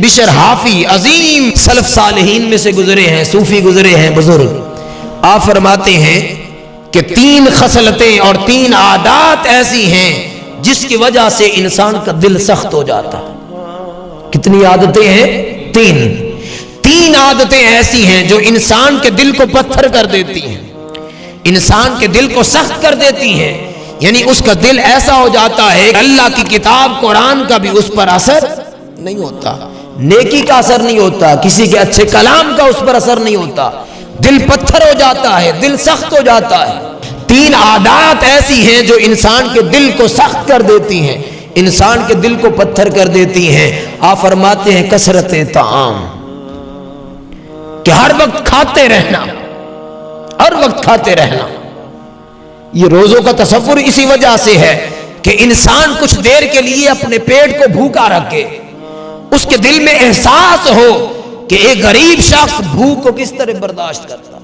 بشر حافی عظیم سلف صالحین میں سے گزرے ہیں، صوفی گزرے ہیں بزرگ، آپ فرماتے ہیں کہ 3 خصلتیں اور 3 عادات ایسی ہیں جس کی وجہ سے انسان کا دل سخت ہو جاتا ہے۔ کتنی عادتیں ہیں؟ 3 عادتیں ایسی ہیں جو انسان کے دل کو پتھر کر دیتی ہیں، انسان کے دل کو سخت کر دیتی ہیں، یعنی اس کا دل ایسا ہو جاتا ہے اللہ کی کتاب قرآن کا بھی اس پر اثر نہیں ہوتا، نیکی کا اثر نہیں ہوتا، کسی کے اچھے کلام کا اس پر اثر نہیں ہوتا، دل پتھر ہو جاتا ہے، دل سخت ہو جاتا ہے۔ 3 عادات ایسی ہیں جو انسان کے دل کو سخت کر دیتی ہیں، انسان کے دل کو پتھر کر دیتی ہیں۔ آپ فرماتے ہیں کثرت طعام، کہ ہر وقت کھاتے رہنا، ہر وقت کھاتے رہنا۔ یہ روزوں کا تصور اسی وجہ سے ہے کہ انسان کچھ دیر کے لیے اپنے پیٹ کو بھوکا رکھے، اس کے دل میں احساس ہو کہ ایک غریب شخص بھوک کو کس طرح برداشت کرتا،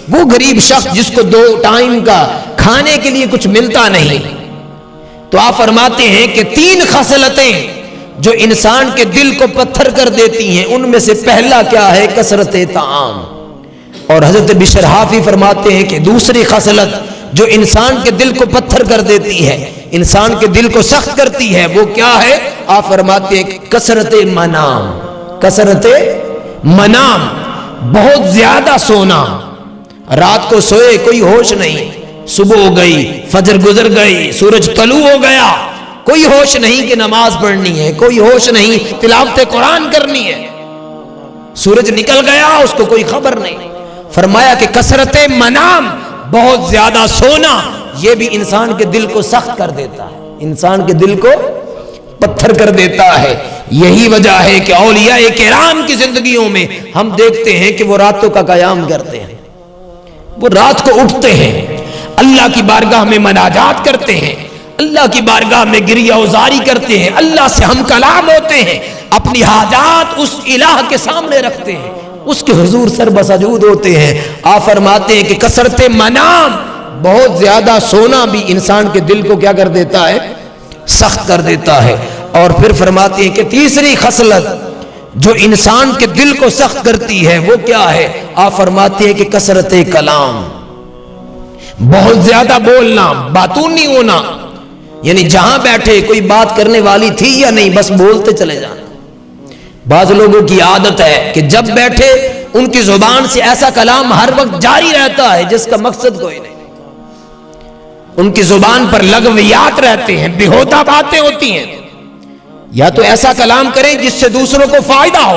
وہ غریب شخص جس کو 2 ٹائم کا کھانے کے لیے کچھ ملتا نہیں۔ تو آپ فرماتے ہیں کہ 3 خصلتیں جو انسان کے دل کو پتھر کر دیتی ہیں، ان میں سے پہلا کیا ہے؟ کثرت طعام۔ اور حضرت بشر حافی فرماتے ہیں کہ دوسری خصلت جو انسان کے دل کو پتھر کر دیتی ہے، انسان کے دل کو سخت کرتی ہے، وہ کیا ہے؟ آپ فرماتے ہیں کثرت منام، کثرت منام، بہت زیادہ سونا۔ رات کو سوئے، کوئی ہوش نہیں، صبح ہو گئی، فجر گزر گئی، سورج طلوع ہو گیا، کوئی ہوش نہیں کہ نماز پڑھنی ہے، کوئی ہوش نہیں تلاوت قرآن کرنی ہے، سورج نکل گیا، اس کو کوئی خبر نہیں۔ فرمایا کہ کثرت منام، بہت زیادہ سونا، یہ بھی انسان کے دل کو سخت کر دیتا ہے، انسان کے دل کو پتھر کر دیتا ہے۔ یہی وجہ ہے کہ اولیاء کرام کی زندگیوں میں ہم دیکھتے ہیں کہ وہ راتوں کا قیام کرتے ہیں، وہ رات کو اٹھتے ہیں، اللہ کی بارگاہ میں مناجات کرتے ہیں، اللہ کی بارگاہ میں گریہ وزاری کرتے ہیں، اللہ سے ہم کلام ہوتے ہیں، اپنی حاجات اس الہ کے سامنے رکھتے ہیں، اس کے حضور سر بسجود ہوتے ہیں۔ آپ فرماتے ہیں کہ کثرت منام، بہت زیادہ سونا بھی انسان کے دل کو کیا کر دیتا ہے؟ سخت کر دیتا ہے۔ اور پھر فرماتے ہیں کہ تیسری خصلت جو انسان کے دل کو سخت کرتی ہے وہ کیا ہے؟ آپ فرماتے ہیں کہ کثرت کلام، بہت زیادہ بولنا، باتونی ہونا، یعنی جہاں بیٹھے کوئی بات کرنے والی تھی یا نہیں، بس بولتے چلے جانا۔ بعض لوگوں کی عادت ہے کہ جب بیٹھے ان کی زبان سے ایسا کلام ہر وقت جاری رہتا ہے جس کا مقصد کوئی نہیں، ان کی زبان پر لغویات رہتے ہیں، بیہودہ باتیں ہوتی ہیں۔ یا تو ایسا کلام کریں جس سے دوسروں کو فائدہ ہو،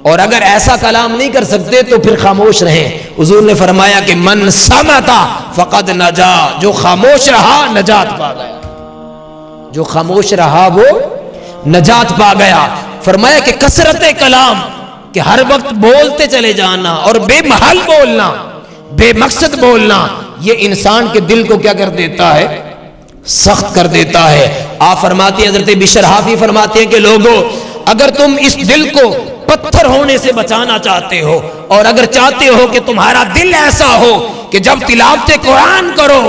اور اگر ایسا کلام نہیں کر سکتے تو پھر خاموش رہیں۔ حضور نے فرمایا کہ من صمتا فقد نجا، جو خاموش رہا نجات پا گیا، جو خاموش رہا وہ نجات پا گیا۔ فرمایا کہ کثرت کلام، کہ ہر وقت بولتے چلے جانا اور بے محل بولنا، بے مقصد بولنا، یہ انسان کے دل کو کیا کر دیتا ہے؟ سخت کر دیتا ہے۔ آپ فرماتے ہیں، حضرت بشر حافی فرماتے ہیں کہ لوگوں، اگر تم اس دل کو پتھر ہونے سے بچانا چاہتے ہو، اور اگر چاہتے ہو کہ تمہارا دل ایسا ہو کہ جب تلاوت قرآن کرو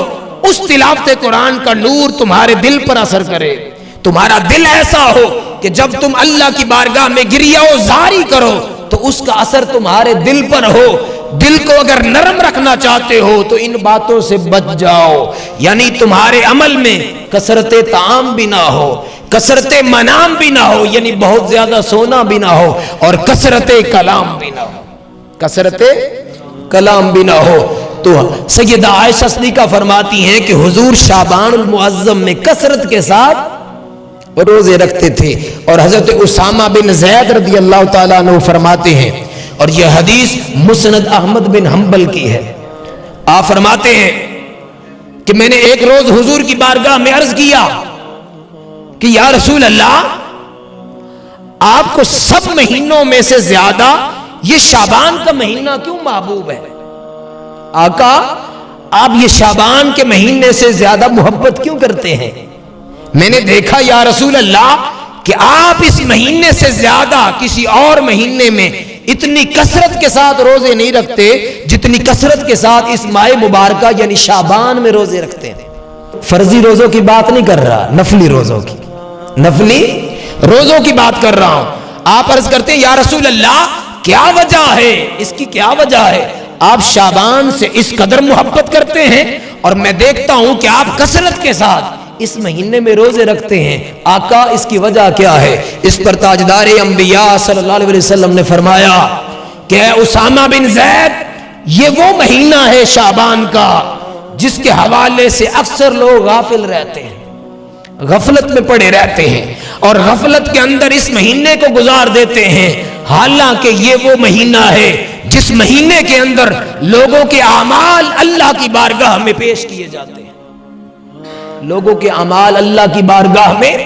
اس تلاوت قرآن کا نور تمہارے دل پر اثر کرے، تمہارا دل ایسا ہو کہ جب تم اللہ کی بارگاہ میں گریہ و زاری کرو تو اس کا اثر تمہارے دل پر ہو، دل کو اگر نرم رکھنا چاہتے ہو تو ان باتوں سے بچ جاؤ، یعنی تمہارے عمل میں کثرت طعام بھی نہ ہو، کثرت منام بھی نہ ہو، یعنی بہت زیادہ سونا بھی نہ ہو، اور کثرت کلام بھی نہ ہو، کثرت کلام بھی نہ ہو۔ تو سیدہ عائشہ صدیقہ فرماتی ہیں کہ حضور شعبان المعظم میں کثرت کے ساتھ روزے رکھتے تھے، اور حضرت اسامہ بن زید رضی اللہ تعالیٰ عنہ فرماتے ہیں، اور یہ حدیث مسند احمد بن حنبل کی ہے، آپ فرماتے ہیں کہ میں نے ایک روز حضور کی بارگاہ میں عرض کیا کہ یا رسول اللہ، آپ کو سب مہینوں میں سے زیادہ یہ شعبان کا مہینہ کیوں محبوب ہے؟ آقا، آپ یہ شعبان کے مہینے سے زیادہ محبت کیوں کرتے ہیں؟ میں نے دیکھا یا رسول اللہ کہ آپ اس مہینے سے زیادہ کسی اور مہینے میں اتنی کثرت کے ساتھ روزے نہیں رکھتے جتنی کثرت کے ساتھ اس ماہ مبارکہ یعنی شعبان میں روزے رکھتے ہیں۔ فرضی روزوں کی بات نہیں کر رہا، نفلی روزوں کی، نفلی روزوں کی بات کر رہا ہوں. آپ عرض کرتے ہیں یا رسول اللہ کیا وجہ ہے, اس کی کیا وجہ ہے؟ آپ شعبان سے اس قدر محبت کرتے ہیں اور میں دیکھتا ہوں کہ آپ کثرت کے ساتھ اس مہینے میں روزے رکھتے ہیں, آقا اس کی وجہ کیا ہے؟ اس پر تاجدار انبیاء صلی اللہ علیہ وسلم نے فرمایا کہ اے اسامہ بن زید, یہ وہ مہینہ ہے شعبان کا جس کے حوالے سے اکثر لوگ غافل رہتے ہیں, غفلت میں پڑے رہتے ہیں اور غفلت کے اندر اس مہینے کو گزار دیتے ہیں, حالانکہ یہ وہ مہینہ ہے جس مہینے کے اندر لوگوں کے اعمال اللہ کی بارگاہ میں پیش کیے جاتے ہیں, لوگوں کے اعمال اللہ کی بارگاہ میں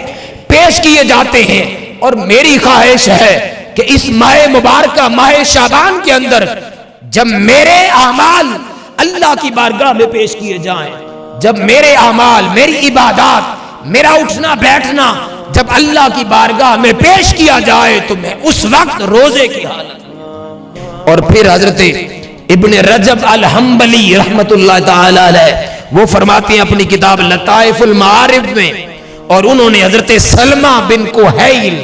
پیش کیے جاتے ہیں. اور میری خواہش ہے کہ اس ماہ مبارکہ ماہ شعبان کے اندر جب میرے اعمال اللہ کی بارگاہ میں پیش کیے جائیں, جب میرے اعمال, میری عبادات, میرا اٹھنا بیٹھنا جب اللہ کی بارگاہ میں پیش کیا جائے تو میں اس وقت روزے کی حالت. اور پھر حضرت ابن رجب الحنبلی رحمت اللہ تعالی علیہ وہ فرماتے ہیں اپنی کتاب لطائف المعارف میں, اور انہوں نے حضرت سلمہ بن کوہیل,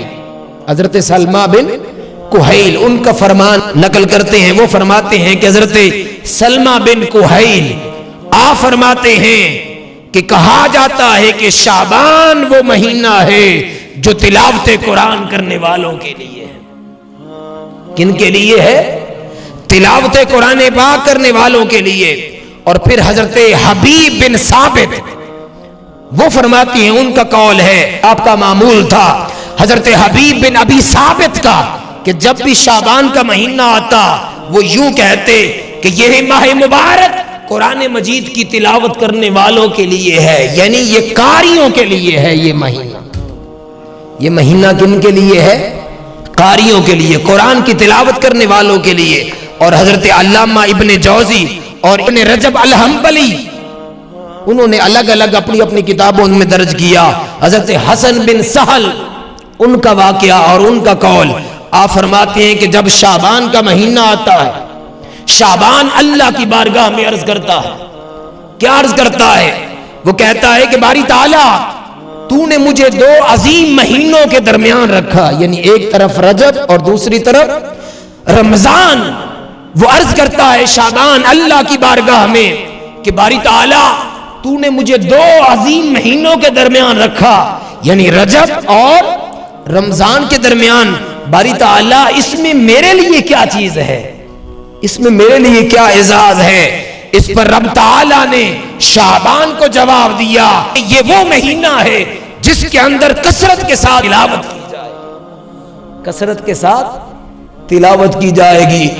حضرت سلمہ بن کوہیل ان کا فرمان نقل کرتے ہیں. وہ فرماتے ہیں کہ حضرت سلمہ بن کوہیل آپ فرماتے ہیں کہ کہا جاتا ہے کہ شعبان وہ مہینہ ہے جو تلاوت قرآن کرنے والوں کے لیے ہے. کن کے لیے ہے؟ تلاوت قرآن پاک کرنے والوں کے لیے. اور پھر حضرت حبیب بن ثابت وہ فرماتی ہیں, ان کا قول ہے, آپ کا معمول تھا حضرت حبیب بن ابی ثابت کا کہ جب بھی شعبان کا مہینہ آتا وہ یوں کہتے کہ یہ ماہ مبارک قرآن مجید کی تلاوت کرنے والوں کے لیے ہے, یعنی یہ قاریوں کے لیے ہے. یہ مہینہ کن کے لیے ہے؟ قاریوں کے لیے, قرآن کی تلاوت کرنے والوں کے لیے. اور حضرت علامہ ابن جوزی اور ابن رجب الحنبلی انہوں نے الگ الگ اپنی اپنی کتابوں میں درج کیا. حضرت حسن بن سہل ان کا واقعہ اور ان کا قول, آپ فرماتے ہیں کہ جب شعبان کا مہینہ آتا ہے, شعبان اللہ کی بارگاہ میں عرض کرتا ہے. کیا عرض کرتا ہے؟ وہ کہتا ہے کہ باری تعالیٰ تو نے مجھے دو عظیم مہینوں کے درمیان رکھا, یعنی ایک طرف رجب اور دوسری طرف رمضان. وہ عرض کرتا ہے شعبان اللہ کی بارگاہ میں کہ باری تعالیٰ تو نے مجھے دو عظیم مہینوں کے درمیان رکھا, یعنی رجب اور رمضان کے درمیان. باری تعالیٰ اس میں میرے لیے کیا چیز ہے, اس میں میرے لیے کیا اعزاز ہے؟ اس پر رب تعالیٰ نے شعبان کو جواب دیا یہ وہ مہینہ ہے جس کے اندر کثرت کے ساتھ تلاوت کی جائے, کثرت کے ساتھ تلاوت کی جائے گی.